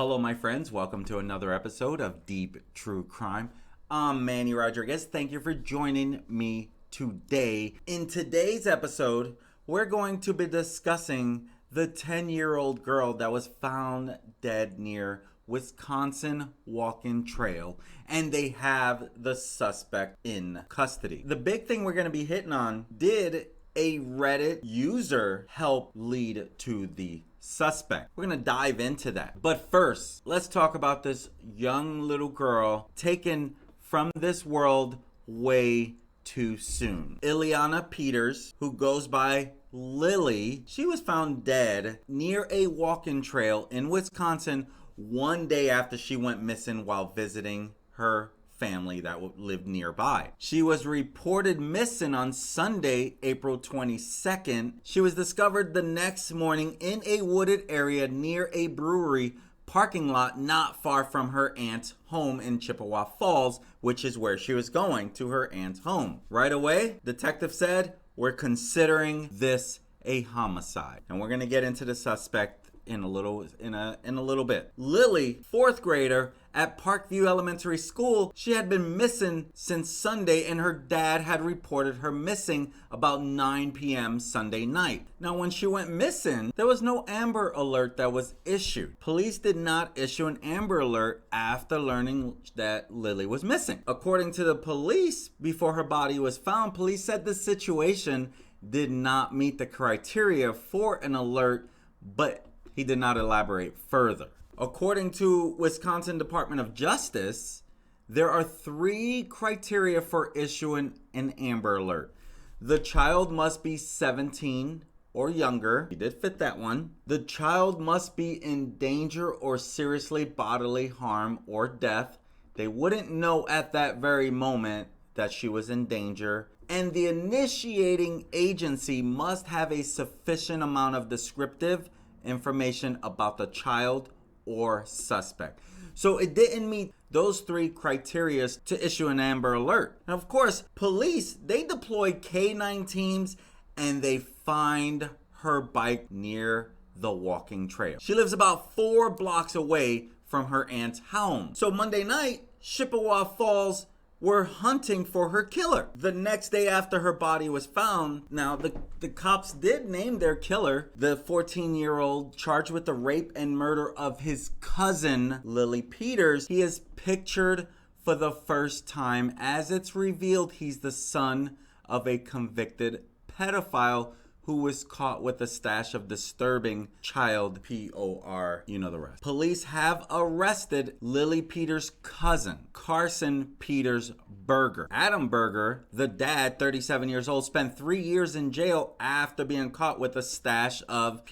Hello, my friends. Welcome to another episode of Deep True Crime. I'm Manny Rodriguez. Thank you for joining me today. In today's episode, we're going to be discussing the 10-year-old girl that was found dead near Wisconsin walking trail, and they have the suspect in custody. The big thing we're going to be hitting on, did a Reddit user help lead to the suspect? We're gonna dive into that. But first, let's talk about this young little girl taken from this world way too soon. Ileana Peters, who goes by Lily, she was found dead near a walking trail in Wisconsin one day after she went missing while visiting her family that lived nearby. She was reported missing on Sunday, April 22nd. She was discovered the next morning in a wooded area near a brewery parking lot not far from her aunt's home in Chippewa Falls, which is where she was going, to her aunt's home. Right away, detective said, "We're considering this a homicide." And we're going to get into the suspect in a little bit. Lily, fourth grader at Parkview Elementary School, she had been missing since Sunday, and her dad had reported her missing about 9 p.m. Sunday night. Now, when she went missing, there was no Amber Alert that was issued. Police did not issue an Amber Alert after learning that Lily was missing. According to the police, before her body was found, police said the situation did not meet the criteria for an alert, but he did not elaborate further. According to Wisconsin Department of Justice, there are 3 criteria for issuing an Amber Alert. The child must be 17 or younger. He did fit that one. The child must be in danger or seriously bodily harm or death. They wouldn't know at that very moment that she was in danger. And the initiating agency must have a sufficient amount of descriptive information about the child or suspect. So it didn't meet those 3 criteria to issue an Amber Alert. And of course, police, they deployed K-9 teams and they find her bike near the walking trail. She lives about 4 blocks away from her aunt's home. So Monday night, Chippewa Falls were hunting for her killer. The next day after her body was found, now the cops did name their killer, the 14-year-old charged with the rape and murder of his cousin, Lily Peters. He is pictured for the first time as it's revealed he's the son of a convicted pedophile who was caught with a stash of disturbing child POR, you know the rest. Police have arrested Lily Peters' cousin, Carson Peters-Berger. Adam Berger, the dad, 37 years old, spent 3 years in jail after being caught with a stash of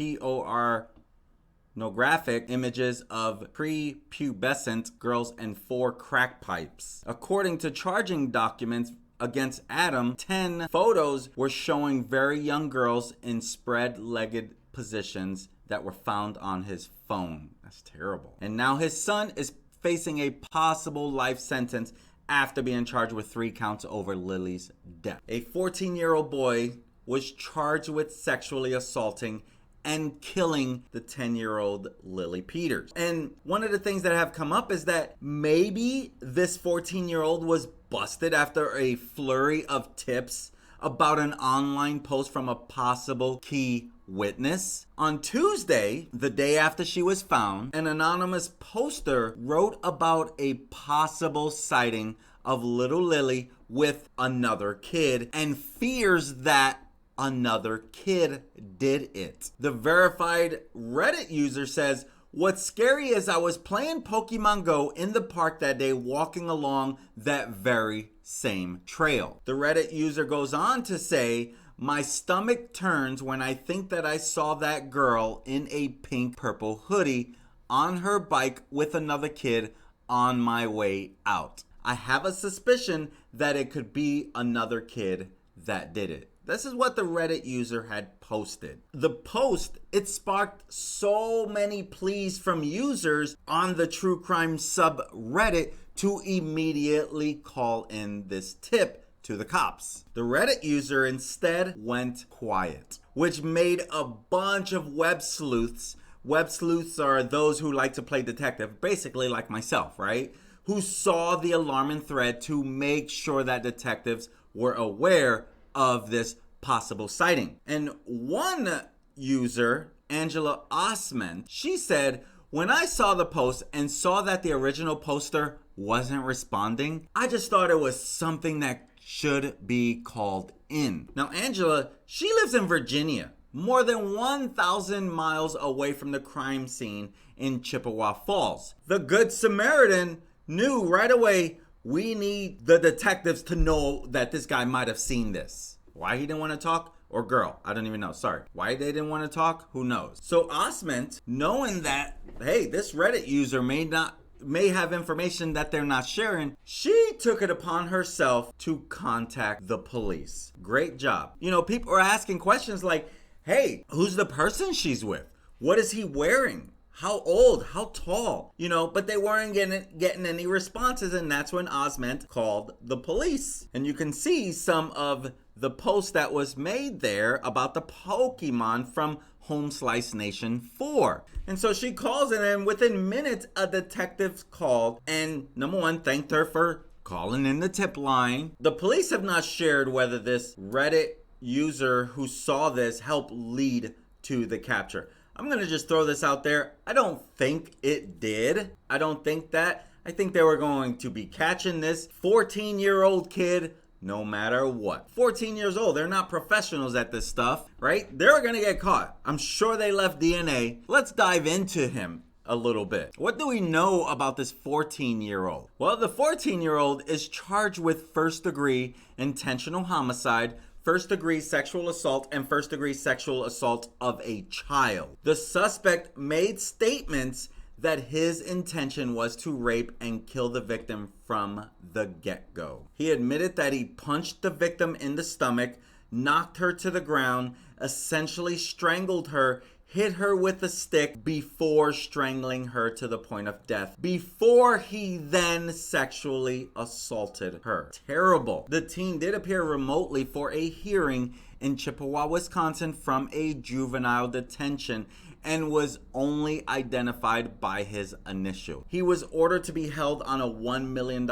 pornographic images of prepubescent girls and 4 crack pipes. According to charging documents against Adam, 10 photos were showing very young girls in spread-legged positions that were found on his phone. That's terrible. And now his son is facing a possible life sentence after being charged with 3 counts over Lily's death. A 14-year-old boy was charged with sexually assaulting and killing the 10-year-old Lily Peters. And one of the things that have come up is that maybe this 14-year-old was busted after a flurry of tips about an online post from a possible key witness. On Tuesday, the day after she was found, an anonymous poster wrote about a possible sighting of little Lily with another kid and fears that another kid did it. The verified Reddit user says, "What's scary is I was playing Pokemon Go in the park that day, walking along that very same trail." The Reddit user goes on to say, "My stomach turns when I think that I saw that girl in a pink purple hoodie on her bike with another kid on my way out. I have a suspicion that it could be another kid that did it." This is what the Reddit user had posted. The post, it sparked so many pleas from users on the true crime subreddit to immediately call in this tip to the cops. The Reddit user instead went quiet, which made a bunch of web sleuths Web sleuths are those who like to play detective, basically like myself, right? Who saw the alarming thread to make sure that detectives were aware of this possible sighting. And one user, Angela Osment, she said, when I saw the post and saw that the original poster wasn't responding, I just thought it was something that should be called in. Now, Angela, she lives in Virginia, more than 1,000 miles away from the crime scene in Chippewa Falls. The Good Samaritan knew right away, we need the detectives to know that this guy might have seen this. Why he didn't want to talk? Or girl, I don't even know, sorry. Why they didn't want to talk? Who knows? So Osment, knowing that, hey, this Reddit user may have information that they're not sharing, she took it upon herself to contact the police. Great job. You know, people are asking questions like, hey, who's the person she's with? What is he wearing? How old? How tall? You know, but they weren't getting any responses, and that's when Osment called the police. And you can see some of the post that was made there about the Pokemon from Home Slice Nation 4. And so she calls in, and within minutes, a detective called and, number one, thanked her for calling in the tip line. The police have not shared whether this Reddit user who saw this helped lead to the capture. I'm going to just throw this out there. I don't think it did. I don't think that. I think they were going to be catching this 14-year-old kid no matter what. 14 years old. They're not professionals at this stuff, right? They're going to get caught. I'm sure they left DNA. Let's dive into him a little bit. What do we know about this 14-year-old? Well, the 14-year-old is charged with first-degree intentional homicide, first-degree sexual assault, and first-degree sexual assault of a child. The suspect made statements that his intention was to rape and kill the victim from the get-go. He admitted that he punched the victim in the stomach, knocked her to the ground, essentially strangled her, hit her with a stick before strangling her to the point of death, before he then sexually assaulted her. Terrible. The teen did appear remotely for a hearing in Chippewa, Wisconsin from a juvenile detention and was only identified by his initial. He was ordered to be held on a $1 million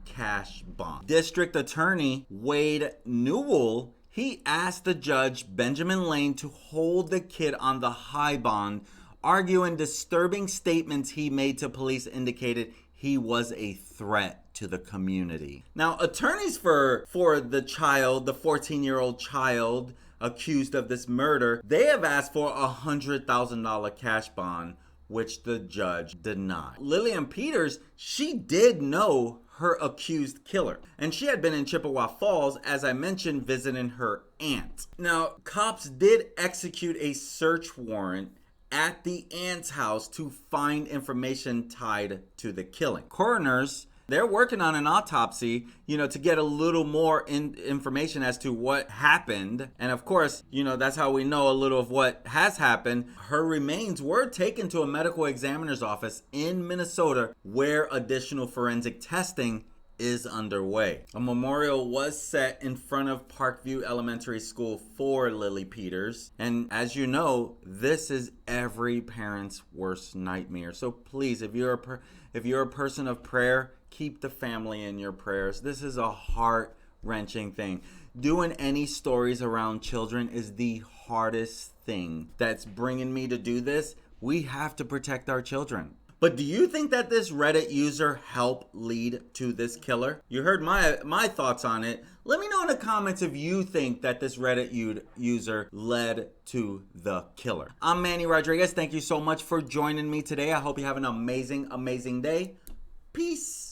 cash bond. District Attorney Wade Newell, he asked the judge, Benjamin Lane, to hold the kid on the high bond, arguing disturbing statements he made to police indicated he was a threat to the community. Now, attorneys for the child, the 14-year-old child accused of this murder, they have asked for a $100,000 cash bond, which the judge denied. Lillian Peters, she did know her accused killer, and she had been in Chippewa Falls, as I mentioned, visiting her aunt. Now, cops did execute a search warrant at the aunt's house to find information tied to the killing. Coroners, they're working on an autopsy, to get a little more information as to what happened. And of course, that's how we know a little of what has happened. Her remains were taken to a medical examiner's office in Minnesota, where additional forensic testing is underway. A memorial was set in front of Parkview Elementary School for Lily Peters. And as you know, this is every parent's worst nightmare. So please, if you're a person of prayer, keep the family in your prayers. This is a heart-wrenching thing. Doing any stories around children is the hardest thing that's bringing me to do this. We have to protect our children. But do you think that this Reddit user helped lead to this killer? You heard my thoughts on it. Let me know in the comments if you think that this Reddit user led to the killer. I'm Manny Rodriguez. Thank you so much for joining me today. I hope you have an amazing, amazing day. Peace.